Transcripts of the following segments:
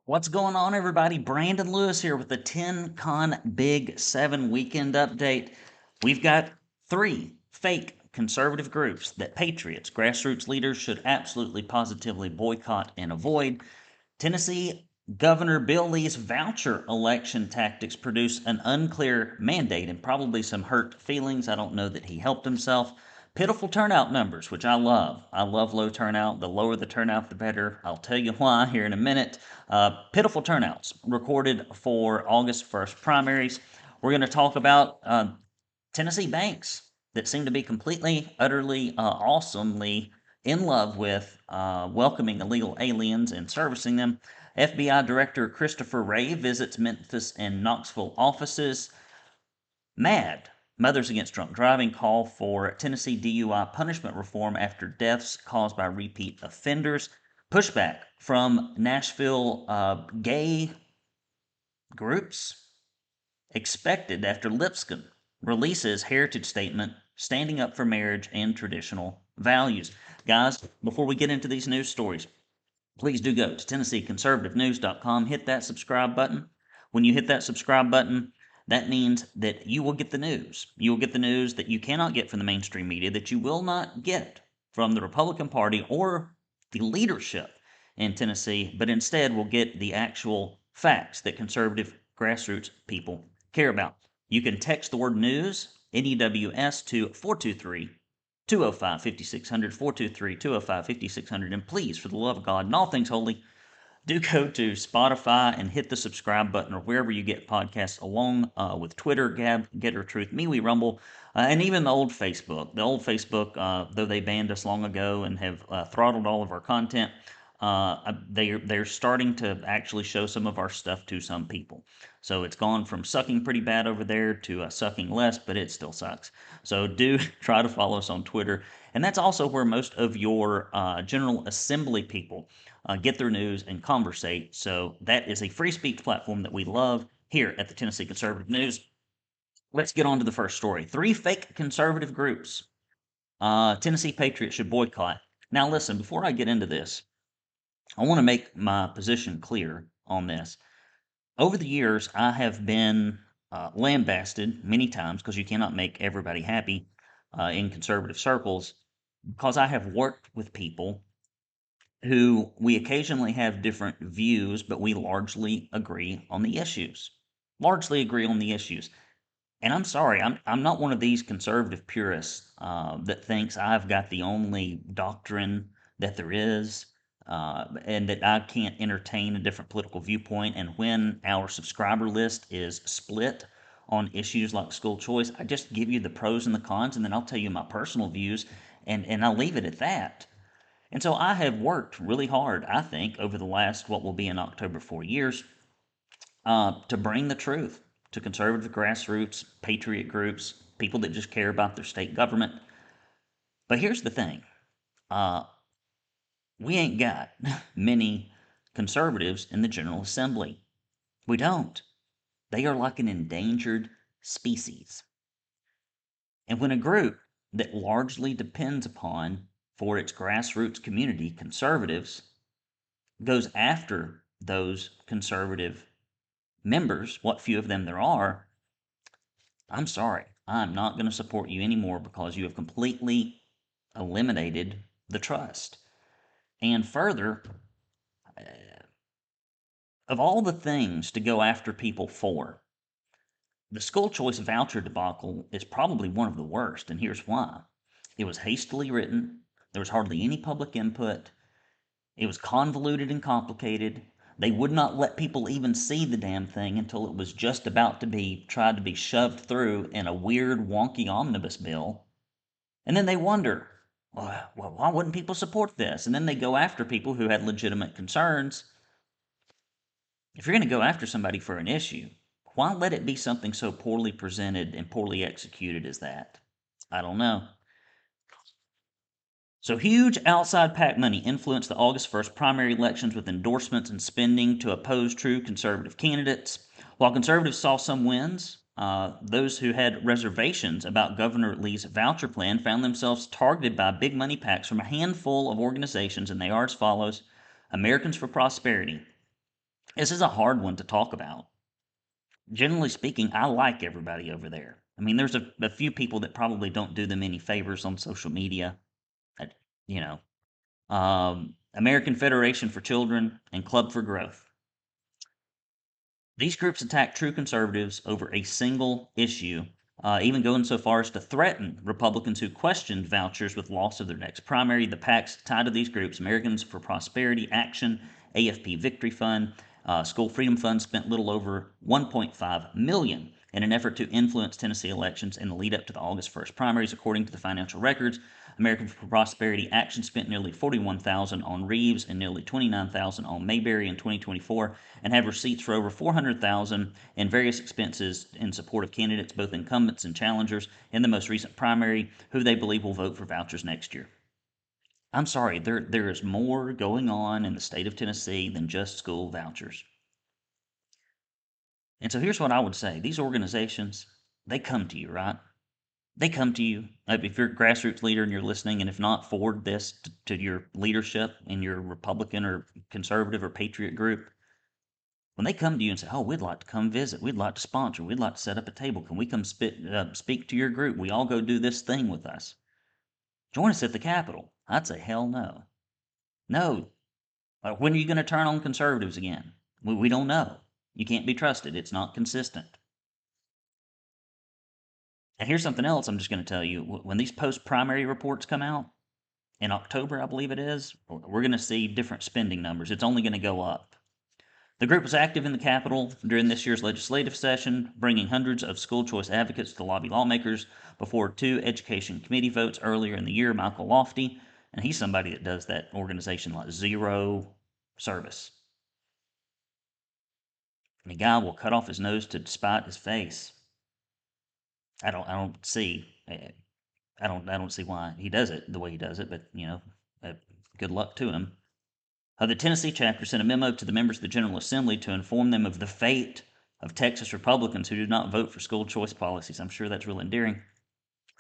What's going on, everybody? Brandon Lewis here with the 10 Con Big 7 weekend update. We've got three fake conservative groups that patriots, grassroots leaders should absolutely positively boycott and avoid. Tennessee Governor Bill Lee's voucher election tactics produce an unclear mandate and probably some hurt feelings. I don't know that he helped himself. Pitiful turnout numbers, which I love. I love low turnout. The lower the turnout, the better. I'll tell you why here in a minute. Pitiful turnouts recorded for August 1st primaries. We're going to talk about Tennessee banks that seem to be completely, utterly, awesomely in love with welcoming illegal aliens and servicing them. FBI Director Christopher Wray visits Memphis and Knoxville offices. Mad. Mothers Against Drunk Driving call for Tennessee DUI punishment reform after deaths caused by repeat offenders. Pushback from Nashville gay groups expected after Lipscomb releases heritage statement standing up for marriage and traditional values. Guys, before we get into these news stories, please do go to TennesseeConservativeNews.com, hit that subscribe button. When you hit that subscribe button, that means that you will get the news. You will get the news that you cannot get from the mainstream media, that you will not get from the Republican Party or the leadership in Tennessee, but instead will get the actual facts that conservative grassroots people care about. You can text the word news, NEWS, to 423 205 5600, 423 205 5600. And please, for the love of God and all things holy, do go to Spotify and hit the subscribe button or wherever you get podcasts, along with Twitter, Gab, Getter Truth, MeWe, Rumble, and even the old Facebook. The old Facebook, though they banned us long ago and have throttled all of our content, they're starting to actually show some of our stuff to some people. So it's gone from sucking pretty bad over there to sucking less, but it still sucks. So do try to follow us on Twitter. And that's also where most of your General Assembly people get their news and conversate. So that is a free speech platform that we love here at the Tennessee Conservative News. Let's get on to the first story. Three fake conservative groups. Tennessee Patriots should boycott. Now listen, before I get into this, I want to make my position clear on this. Over the years, I have been lambasted many times because you cannot make everybody happy in conservative circles, because I have worked with people who we occasionally have different views, but we largely agree on the issues. Largely agree on the issues. And I'm sorry, I'm not one of these conservative purists that thinks I've got the only doctrine that there is, and that I can't entertain a different political viewpoint. And when our subscriber list is split on issues like school choice, I just give you the pros and the cons, and then I'll tell you my personal views, and I'll leave it at that. And so I have worked really hard, I think, over the last, what will be in October, 4 years, to bring the truth to conservative grassroots, patriot groups, people that just care about their state government. But here's the thing. We ain't got many conservatives in the General Assembly. We don't. They are like an endangered species. And when a group that largely depends upon, for its grassroots community, conservatives, goes after those conservative members, what few of them there are, I'm sorry, I'm not going to support you anymore, because you have completely eliminated the trust. And further, of all the things to go after people for, the school choice voucher debacle is probably one of the worst, and here's why. It was hastily written, there was hardly any public input, it was convoluted and complicated. They would not let people even see the damn thing until it was just about to be tried to be shoved through in a weird, wonky omnibus bill. And then they wonder, well, why wouldn't people support this? And then they go after people who had legitimate concerns. If you're going to go after somebody for an issue, why let it be something so poorly presented and poorly executed as that? I don't know. So huge outside PAC money influenced the August 1st primary elections with endorsements and spending to oppose true conservative candidates. While conservatives saw some wins, those who had reservations about Governor Lee's voucher plan found themselves targeted by big money PACs from a handful of organizations, and they are as follows: Americans for Prosperity, This is a hard one to talk about. Generally speaking, I like everybody over there. I mean, there's a few people that probably don't do them any favors on social media. I- You know, American Federation for Children and Club for Growth. These groups attack true conservatives over a single issue, even going so far as to threaten Republicans who questioned vouchers with loss of their next primary. The PACs tied to these groups, Americans for Prosperity Action, AFP Victory Fund, School Freedom Fund, spent little over $1.5 million in an effort to influence Tennessee elections in the lead up to the August 1st primaries, according to the financial records. American for Prosperity Action spent nearly $41,000 on Reeves and nearly $29,000 on Mayberry in 2024, and have receipts for over $400,000 in various expenses in support of candidates, both incumbents and challengers, in the most recent primary, who they believe will vote for vouchers next year. I'm sorry, there is more going on in the state of Tennessee than just school vouchers. And so here's what I would say: these organizations, they come to you, right? They come to you. If you're a grassroots leader and you're listening, and if not, forward this to your leadership in your Republican or conservative or patriot group. When they come to you and say, "Oh, we'd like to come visit, we'd like to sponsor, we'd like to set up a table, can we come speak to your group? We all go do this thing with us. Join us at the Capitol." I'd say, hell no. No. When are you going to turn on conservatives again? We don't know. You can't be trusted. It's not consistent. And here's something else I'm just going to tell you. When these post-primary reports come out, in October, I believe it is, we're going to see different spending numbers. It's only going to go up. The group was active in the Capitol during this year's legislative session, bringing hundreds of school choice advocates to lobby lawmakers before two education committee votes earlier in the year. Michael Lofty, and he's somebody that does that organization like zero service. And the guy will cut off his nose to spite his face. I don't see why he does it the way he does it, but good luck to him. The Tennessee chapter sent a memo to the members of the General Assembly to inform them of the fate of Texas Republicans who did not vote for school choice policies. I'm sure that's real endearing.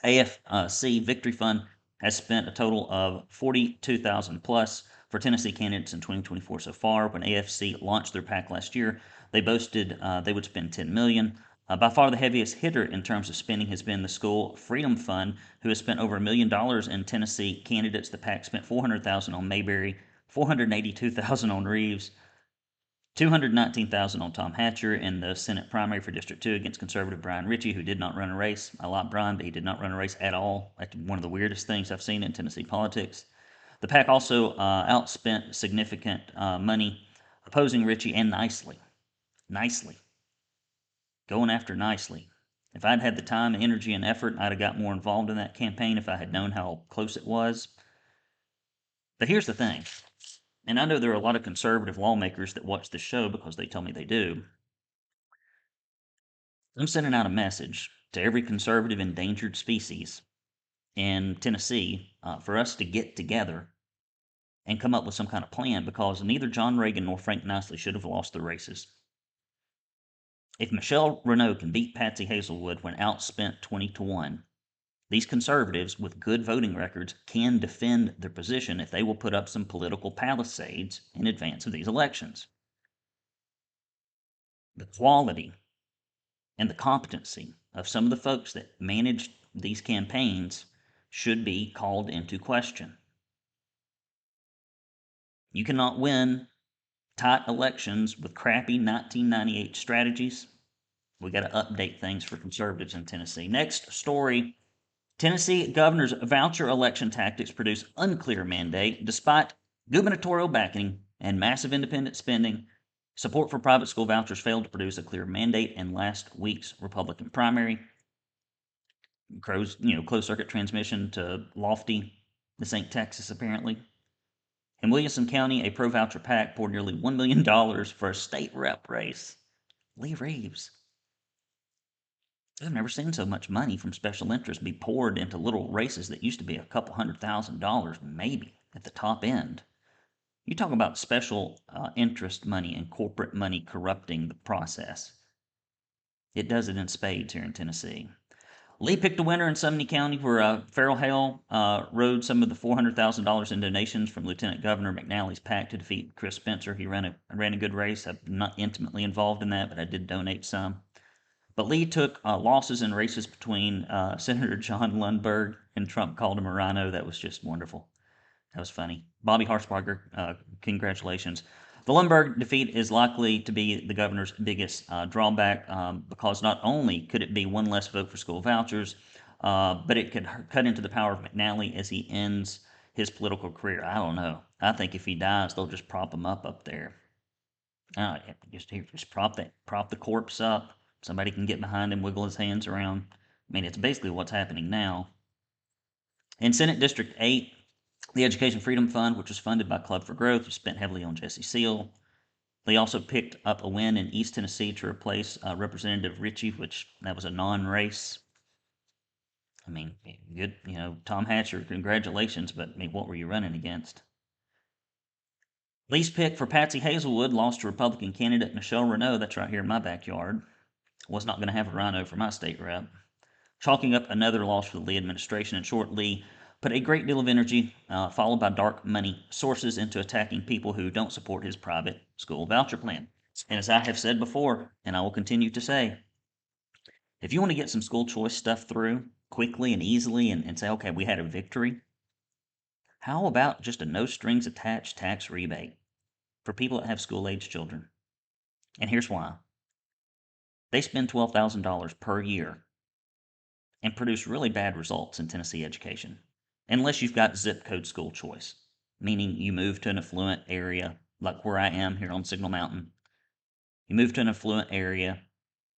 AFC Victory Fund has spent a total of $42,000 plus for Tennessee candidates in 2024 so far. When AFC launched their PAC last year, they boasted they would spend $10 million. By far the heaviest hitter in terms of spending has been the School Freedom Fund, who has spent over $1 million in Tennessee candidates. The PAC spent $400,000 on Mayberry, $482,000 on Reeves, $219,000 on Tom Hatcher in the Senate primary for District 2 against conservative Brian Ritchie, who did not run a race. I like Brian, but he did not run a race at all. That's one of the weirdest things I've seen in Tennessee politics. The PAC also outspent significant money opposing Ritchie, and nicely. Going after nicely. If I'd had the time, energy, and effort, I'd have got more involved in that campaign if I had known how close it was. But here's the thing, and I know there are a lot of conservative lawmakers that watch this show because they tell me they do. I'm sending out a message to every conservative endangered species in Tennessee for us to get together and come up with some kind of plan, because neither John Reagan nor Frank Nicely should have lost their races. If Michelle Renault can beat Patsy Hazelwood when outspent 20-1, these conservatives with good voting records can defend their position if they will put up some political palisades in advance of these elections. The quality and the competency of some of the folks that managed these campaigns should be called into question. You cannot win tight elections with crappy 1998 strategies. We got to update things for conservatives in Tennessee. Next story: Tennessee governor's voucher election tactics produce unclear mandate. Despite gubernatorial backing and massive independent spending, support for private school vouchers failed to produce a clear mandate in last week's Republican primary. Closed circuit transmission to Lofty. This ain't Texas, apparently. In Williamson County, a pro-voucher PAC poured nearly $1 million for a state rep race. Lee Reeves. I've never seen so much money from special interests be poured into little races that used to be a couple $100,000, maybe, at the top end. You talk about special interest money and corporate money corrupting the process. It does it in spades here in Tennessee. Lee picked a winner in Sumner County where Farrell Hale rode some of the $400,000 in donations from Lieutenant Governor McNally's PAC to defeat Chris Spencer. He ran a good race. I'm not intimately involved in that, but I did donate some. But Lee took losses in races between Senator John Lundberg and Trump called him a rhino. That was just wonderful. That was funny. Bobby Harshbarger, congratulations. The Lundberg defeat is likely to be the governor's biggest drawback because not only could it be one less vote for school vouchers, but it could cut into the power of McNally as he ends his political career. I don't know. I think if he dies, they'll just prop him up there. Just prop the corpse up. Somebody can get behind him, wiggle his hands around. I mean, it's basically what's happening now. In Senate District 8, the Education Freedom Fund, which was funded by Club for Growth, was spent heavily on Jesse Seal. They also picked up a win in East Tennessee to replace Representative Ritchie, which that was a non-race. I mean, good, Tom Hatcher, congratulations, but I mean, what were you running against? Lee's pick for Patsy Hazelwood lost to Republican candidate Michelle Renault. That's right here in my backyard. Was not going to have a rhino for my state rep. Chalking up another loss for the Lee administration. In short, Lee put a great deal of energy, followed by dark money sources, into attacking people who don't support his private school voucher plan. And as I have said before, and I will continue to say, if you want to get some school choice stuff through quickly and easily and say, okay, we had a victory, how about just a no strings attached tax rebate for people that have school age children? And here's why. They spend $12,000 per year and produce really bad results in Tennessee education, unless you've got zip code school choice, meaning you move to an affluent area like where I am here on Signal Mountain. You move to an affluent area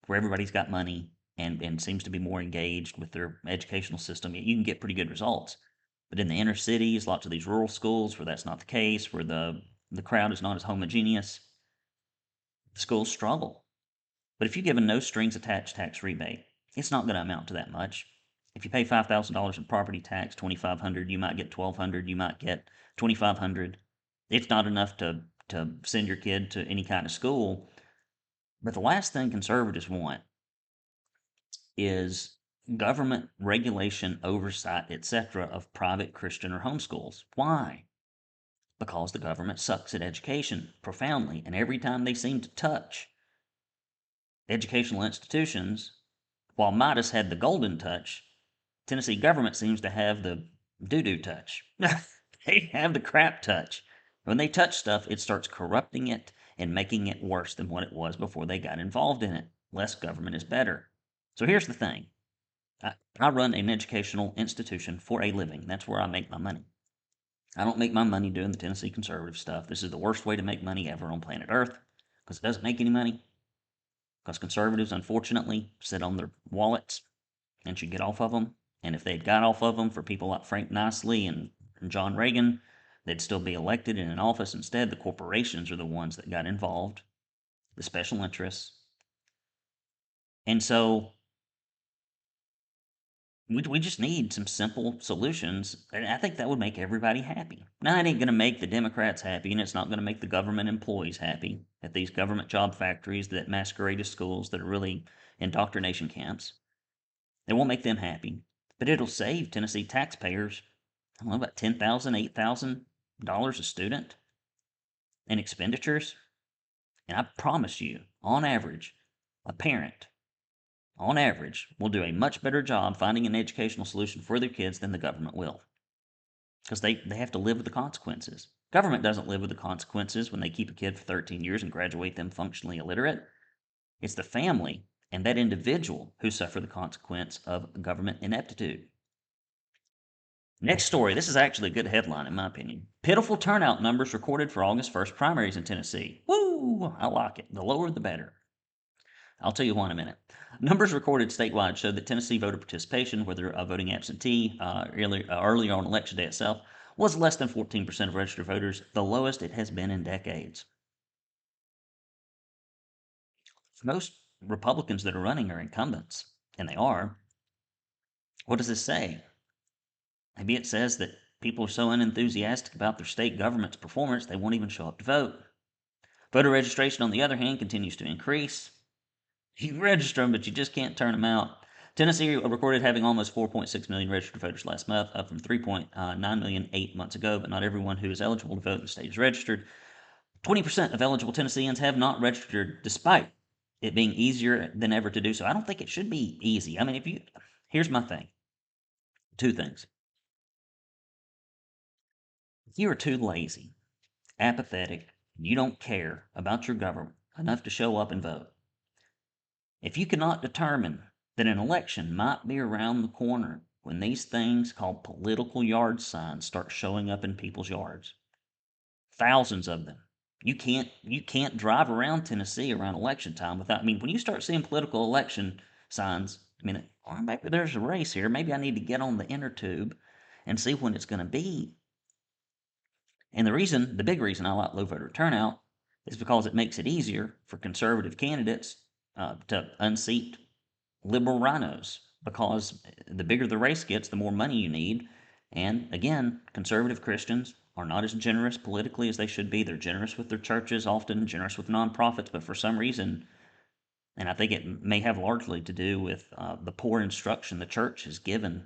where everybody's got money and seems to be more engaged with their educational system. You can get pretty good results. But in the inner cities, lots of these rural schools where that's not the case, where the crowd is not as homogeneous, schools struggle. But if you give a no strings attached tax rebate, it's not going to amount to that much. If you pay $5,000 in property tax, $2,500, you might get $1,200, you might get $2,500. It's not enough to send your kid to any kind of school. But the last thing conservatives want is government regulation, oversight, etc. of private Christian or homeschools. Why? Because the government sucks at education profoundly, and every time they seem to touch educational institutions, while Midas had the golden touch, Tennessee government seems to have the doo-doo touch. They have the crap touch. When they touch stuff, it starts corrupting it and making it worse than what it was before they got involved in it. Less government is better. So here's the thing. I run an educational institution for a living. That's where I make my money. I don't make my money doing the Tennessee conservative stuff. This is the worst way to make money ever on planet Earth because it doesn't make any money. Because conservatives, unfortunately, sit on their wallets and should get off of them. And if they'd got off of them for people like Frank Nicely and John Reagan, they'd still be elected and in office. Instead, the corporations are the ones that got involved, the special interests. And so we just need some simple solutions, and I think that would make everybody happy. Now, it ain't going to make the Democrats happy, and it's not going to make the government employees happy at these government job factories that masquerade as schools that are really indoctrination camps. It won't make them happy, but it'll save Tennessee taxpayers, I don't know, about $10,000, $8,000 a student in expenditures. And I promise you, on average, a parent on average, will do a much better job finding an educational solution for their kids than the government will. Because they have to live with the consequences. Government doesn't live with the consequences when they keep a kid for 13 years and graduate them functionally illiterate. It's the family and that individual who suffer the consequence of government ineptitude. Next story. This is actually a good headline, in my opinion. Pitiful turnout numbers recorded for August 1st primaries in Tennessee. Woo! I like it. The lower, the better. I'll tell you why in a minute. Numbers recorded statewide showed that Tennessee voter participation, whether voting absentee earlier on election day itself, was less than 14% of registered voters, the lowest it has been in decades. Most Republicans that are running are incumbents, and they are. What does this say? Maybe it says that people are so unenthusiastic about their state government's performance they won't even show up to vote. Voter registration, on the other hand, continues to increase. You can register them, but you just can't turn them out. Tennessee recorded having almost 4.6 million registered voters last month, up from 3.9 million 8 months ago, but not everyone who is eligible to vote in the state is registered. 20% of eligible Tennesseans have not registered, despite it being easier than ever to do so. I don't think it should be easy. I mean, here's my thing. Two things. If you are too lazy, apathetic, and you don't care about your government enough to show up and vote, if you cannot determine that an election might be around the corner when these things called political yard signs start showing up in people's yards, thousands of them. You can't drive around Tennessee around election time without. I mean, when you start seeing political election signs, I mean, well, maybe there's a race here. Maybe I need to get on the inner tube and see when it's going to be. And the big reason I like low voter turnout is because it makes it easier for conservative candidates to unseat liberal rhinos. Because the bigger the race gets, the more money you need. And again, conservative Christians are not as generous politically as they should be. They're generous with their churches, often generous with nonprofits, but for some reason, and I think it may have largely to do with the poor instruction the church has given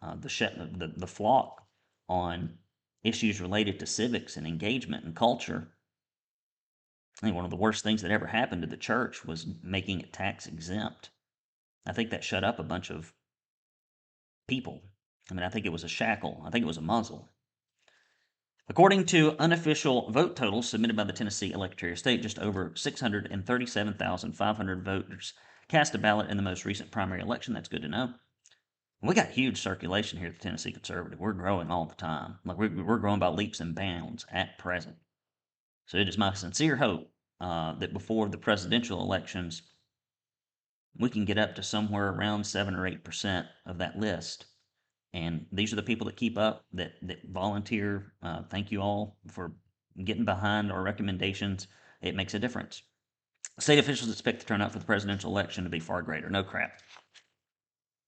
the flock on issues related to civics and engagement and culture. I think one of the worst things that ever happened to the church was making it tax exempt. I think that shut up a bunch of people. I mean, I think it was a shackle. I think it was a muzzle. According to unofficial vote totals submitted by the Tennessee Secretary of State, just over 637,500 voters cast a ballot in the most recent primary election. That's good to know. We got huge circulation here at the Tennessee Conservative. We're growing all the time. Like we're growing by leaps and bounds at present. So it is my sincere hope that before the presidential elections, we can get up to somewhere around 7 or 8% of that list. And these are the people that keep up, that volunteer. Thank you all for getting behind our recommendations. It makes a difference. State officials expect the turnout for the presidential election to be far greater. No crap.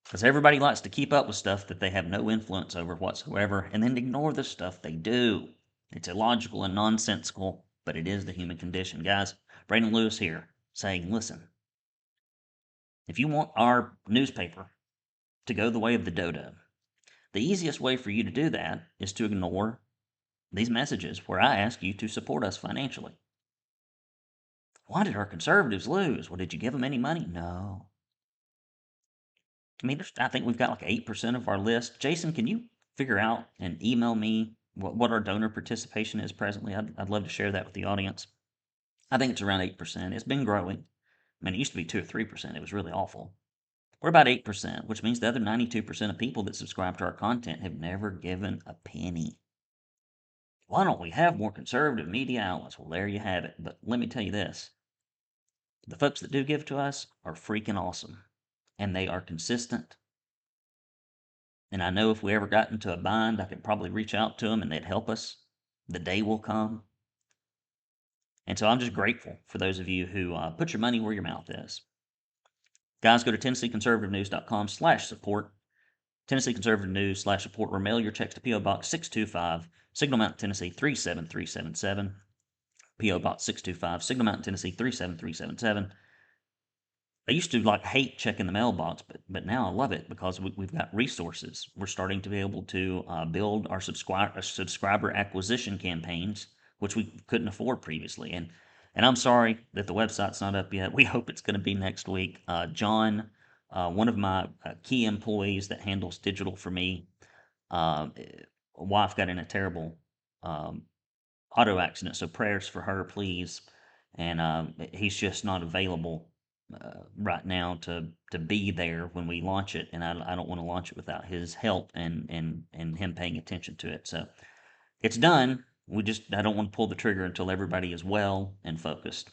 Because everybody likes to keep up with stuff that they have no influence over whatsoever and then ignore the stuff they do. It's illogical and nonsensical, but it is the human condition. Guys, Brandon Lewis here saying, listen, if you want our newspaper to go the way of the dodo, the easiest way for you to do that is to ignore these messages where I ask you to support us financially. Why did our conservatives lose? Well, did you give them any money? No. I mean, I think we've got like 8% of our list. Jason, can you figure out and email me what our donor participation is presently? I'd love to share that with the audience. I think it's around 8%. It's been growing. I mean, it used to be 2 or 3%. It was really awful. We're about 8%, which means the other 92% of people that subscribe to our content have never given a penny. Why don't we have more conservative media outlets? Well, there you have it. But let me tell you this. The folks that do give to us are freaking awesome. And they are consistent. And I know if we ever got into a bind, I could probably reach out to them and they'd help us. The day will come. And so I'm just grateful for those of you who put your money where your mouth is. Guys, go to TennesseeConservativeNews.com/support. Tennessee Conservative News/support, or mail your checks to P.O. Box 625, Signal Mountain, Tennessee 37377. P.O. Box 625, Signal Mountain, Tennessee 37377. I used to like hate checking the mailbox, but now I love it because we've got resources. We're starting to be able to build our subscriber acquisition campaigns, which we couldn't afford previously. And I'm sorry that the website's not up yet. We hope it's going to be next week. John, one of my key employees that handles digital for me, wife got in a terrible auto accident, so prayers for her, please. And he's just not available right now to be there when we launch it, and I don't want to launch it without his help and him paying attention to it. So it's done. I don't want to pull the trigger until everybody is well and focused.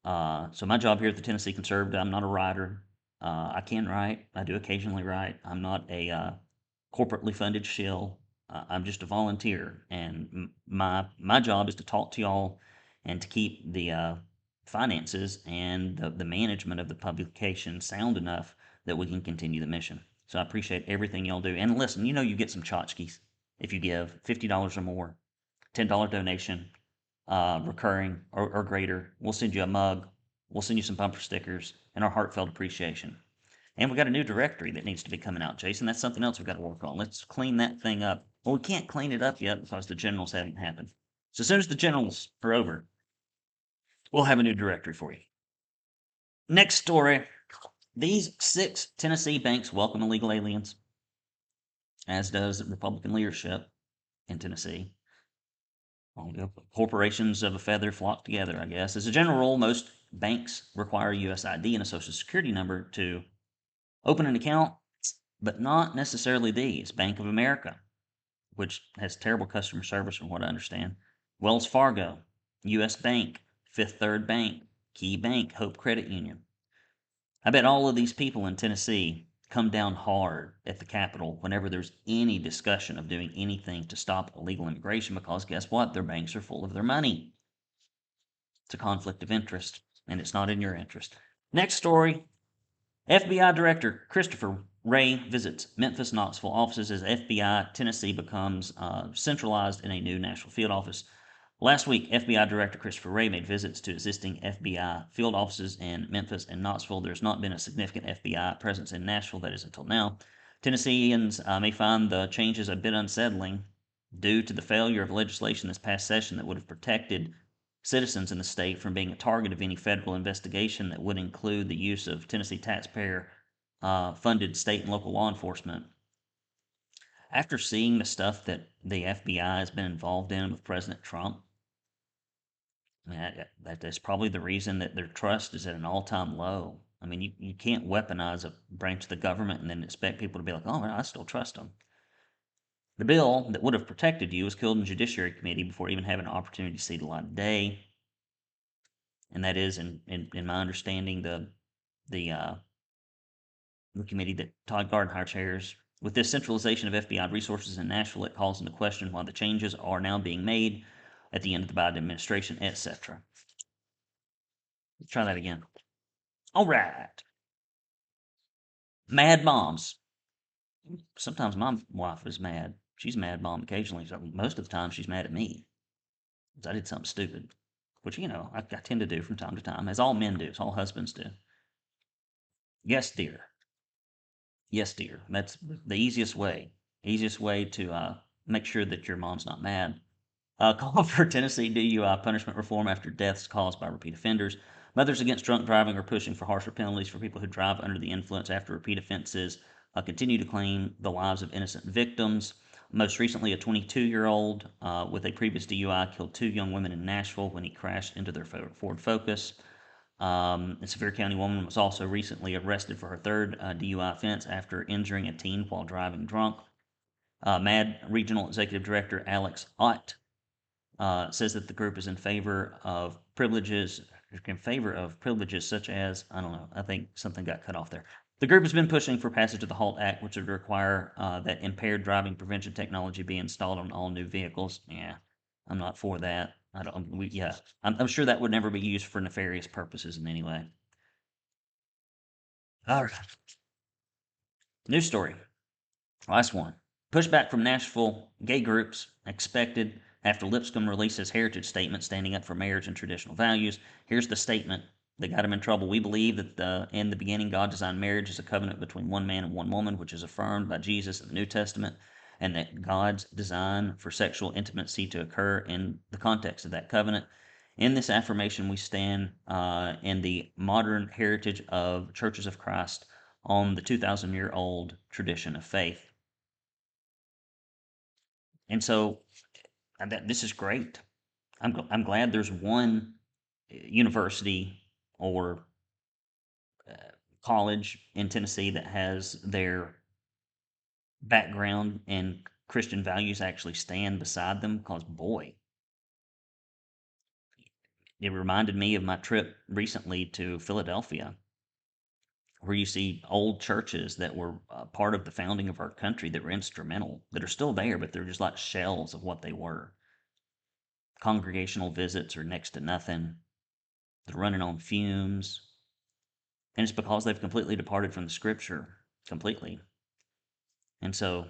So my job here at the Tennessee Conservative, I'm not a writer. I can write. I do occasionally write. I'm not a corporately funded shill. I'm just a volunteer, and my job is to talk to y'all and to keep the finances and the management of the publication sound enough that we can continue the mission. So I appreciate everything y'all do. And listen, you get some tchotchkes if you give $50 or more, $10 donation, recurring or greater. We'll send you a mug. We'll send you some bumper stickers and our heartfelt appreciation. And we got a new directory that needs to be coming out, Jason. That's something else we've got to work on. Let's clean that thing up. Well, we can't clean it up yet because the generals haven't happened. So as soon as the generals are over, we'll have a new directory for you. Next story. These 6 Tennessee banks welcome illegal aliens, as does the Republican leadership in Tennessee. Corporations of a feather flock together, I guess. As a general rule, most banks require a U.S. ID and a Social Security number to open an account, but not necessarily these. Bank of America, which has terrible customer service from what I understand. Wells Fargo, U.S. Bank, Fifth Third Bank, Key Bank, Hope Credit Union. I bet all of these people in Tennessee come down hard at the Capitol whenever there's any discussion of doing anything to stop illegal immigration because guess what? Their banks are full of their money. It's a conflict of interest, and it's not in your interest. Next story. FBI Director Christopher Wray visits Memphis, Knoxville offices as FBI Tennessee becomes centralized in a new Nashville field office. Last week, FBI Director Christopher Wray made visits to existing FBI field offices in Memphis and Knoxville. There's not been a significant FBI presence in Nashville, that is, until now. Tennesseans may find the changes a bit unsettling due to the failure of legislation this past session that would have protected citizens in the state from being a target of any federal investigation that would include the use of Tennessee taxpayer funded state and local law enforcement. After seeing the stuff that the FBI has been involved in with President Trump, I mean, that's probably the reason that their trust is at an all-time low. I mean, you can't weaponize a branch of the government and then expect people to be like, oh, I still trust them. The bill that would have protected you was killed in Judiciary Committee before even having an opportunity to see the light of day. And that is, in my understanding, the committee that Todd Gardenhire chairs. With this centralization of FBI resources in Nashville, it calls into question why the changes are now being made at the end of the Biden administration, etc. Let's try that again. All right. Mad moms. Sometimes my wife is mad. She's a mad mom occasionally. So most of the time, she's mad at me because I did something stupid, which, I tend to do from time to time, as all men do, as all husbands do. Yes, dear. Yes, dear. That's the easiest way. Easiest way to make sure that your mom's not mad. Call for Tennessee DUI punishment reform after deaths caused by repeat offenders. Mothers against drunk driving are pushing for harsher penalties for people who drive under the influence after repeat offenses continue to claim the lives of innocent victims. Most recently, a 22-year-old with a previous DUI killed 2 young women in Nashville when he crashed into their Ford Focus. A Sevier County woman was also recently arrested for her 3rd DUI offense after injuring a teen while driving drunk. MAD Regional Executive Director Alex Ott says that the group is in favor of privileges such as, I don't know, I think something got cut off there. The group has been pushing for passage of the HALT Act, which would require that impaired driving prevention technology be installed on all new vehicles. Yeah, I'm not for that. I'm sure that would never be used for nefarious purposes in any way. All right. News story. Last one. Pushback from Nashville gay groups expected after Lipscomb released his heritage statement standing up for marriage and traditional values. Here's the statement that got him in trouble. We believe that in the beginning, God designed marriage as a covenant between one man and one woman, which is affirmed by Jesus in the New Testament, and that God's design for sexual intimacy to occur in the context of that covenant. In this affirmation, we stand in the modern heritage of Churches of Christ on the 2,000-year-old tradition of faith. And so this is great. I'm glad there's one university or college in Tennessee that has their background and Christian values actually stand beside them because, boy, it reminded me of my trip recently to Philadelphia, where you see old churches that were part of the founding of our country that were instrumental, that are still there, but they're just like shells of what they were. Congregational visits are next to nothing. They're running on fumes. And it's because they've completely departed from the scripture, completely. And so,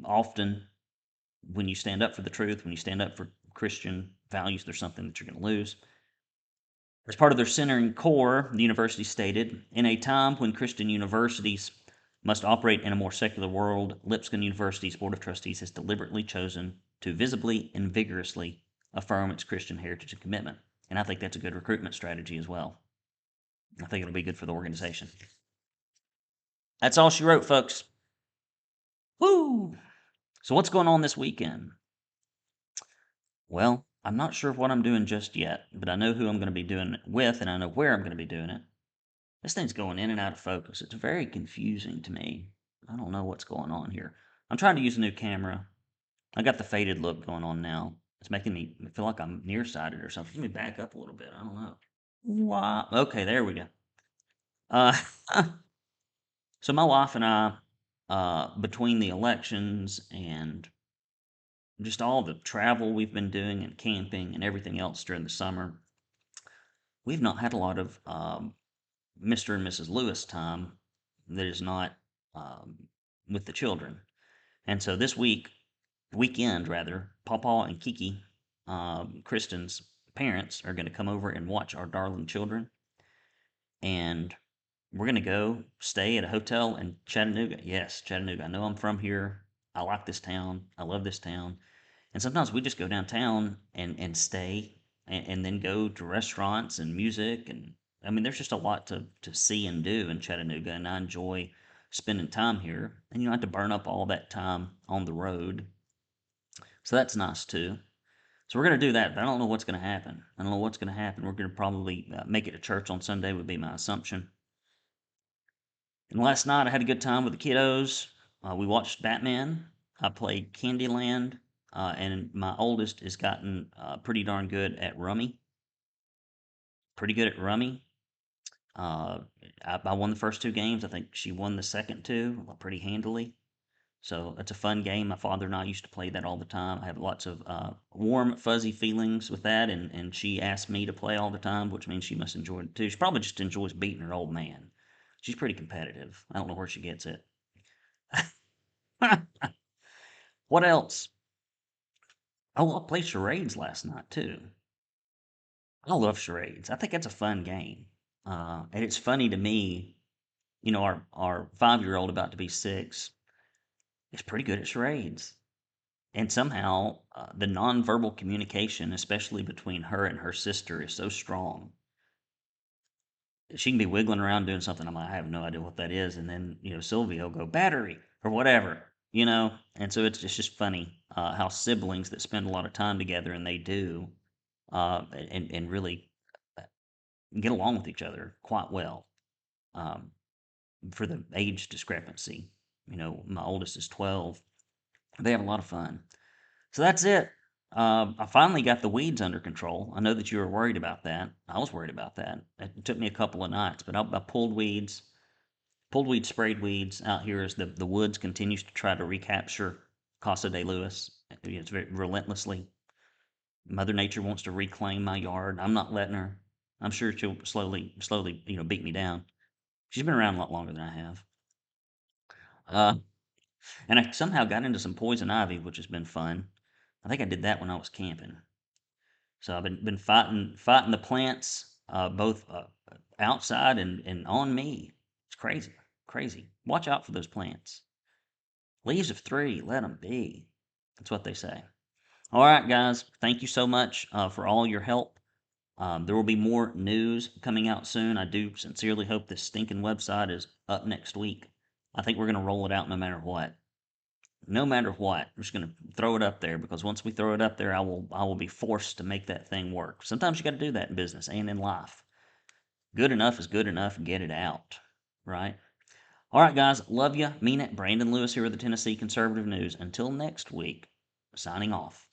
often when you stand up for the truth, when you stand up for Christian values, there's something that you're going to lose. As part of their centering core, the university stated, in a time when Christian universities must operate in a more secular world, Lipscomb University's Board of Trustees has deliberately chosen to visibly and vigorously affirm its Christian heritage and commitment. And I think that's a good recruitment strategy as well. I think it'll be good for the organization. That's all she wrote, folks. Woo! So what's going on this weekend? Well, I'm not sure what I'm doing just yet, but I know who I'm going to be doing it with, and I know where I'm going to be doing it. This thing's going in and out of focus. It's very confusing to me. I don't know what's going on here. I'm trying to use a new camera. I got the faded look going on now. It's making me feel like I'm nearsighted or something. Let me back up a little bit. I don't know. Wow. Okay, there we go. Uh, so my wife and I, between the elections and just all the travel we've been doing and camping and everything else during the summer, we've not had a lot of Mr. and Mrs. Lewis time that is not um, with the children. And so this weekend rather, Pawpaw and Kiki, Kristen's parents, are going to come over and watch our darling children. And we're going to go stay at a hotel in Chattanooga. Yes, Chattanooga. I know I'm from here. I like this town. I love this town. And sometimes we just go downtown and stay and then go to restaurants and music. And I mean, there's just a lot to see and do in Chattanooga. And I enjoy spending time here. And you don't have to burn up all that time on the road. So that's nice too. So we're going to do that, but I don't know what's going to happen. I don't know what's going to happen. We're going to probably make it to church on Sunday, would be my assumption. And last night I had a good time with the kiddos. We watched Batman. I played Candyland. And my oldest has gotten pretty darn good at Rummy. Pretty good at Rummy. I won the first two games. I think she won the second two pretty handily. So it's a fun game. My father and I used to play that all the time. I have lots of warm, fuzzy feelings with that, and she asked me to play all the time, which means she must enjoy it too. She probably just enjoys beating her old man. She's pretty competitive. I don't know where she gets it. What else? Oh, I played charades last night too. I love charades. I think that's a fun game. And it's funny to me, our 5-year-old about to be 6 is pretty good at charades. And somehow the nonverbal communication, especially between her and her sister, is so strong. She can be wiggling around doing something. I'm like, I have no idea what that is. And then, Sylvia will go, battery or whatever. And so it's just funny how siblings that spend a lot of time together, and they do, and really get along with each other quite well um, for the age discrepancy. My oldest is 12. They have a lot of fun. So that's it. I finally got the weeds under control. I know that you were worried about that. I was worried about that. It took me a couple of nights, but I pulled weeds, sprayed weeds out here as the woods continues to try to recapture Casa de Lewis. It's very relentlessly. Mother Nature wants to reclaim my yard. I'm not letting her. I'm sure she'll slowly, beat me down. She's been around a lot longer than I have. Uh, and I somehow got into some poison ivy, which has been fun. I think I did that when I was camping. So I've been fighting the plants, both outside and on me. It's crazy, crazy. Watch out for those plants. Leaves of three, let them be. That's what they say. All right, guys. Thank you so much for all your help. There will be more news coming out soon. I do sincerely hope this stinking website is up next week. I think we're going to roll it out no matter what. No matter what, I'm just going to throw it up there, because once we throw it up there, I will be forced to make that thing work. Sometimes you got to do that in business and in life. Good enough is good enough. Get it out, right? All right, guys. Love you. Mean it. Brandon Lewis here with the Tennessee Conservative News. Until next week, signing off.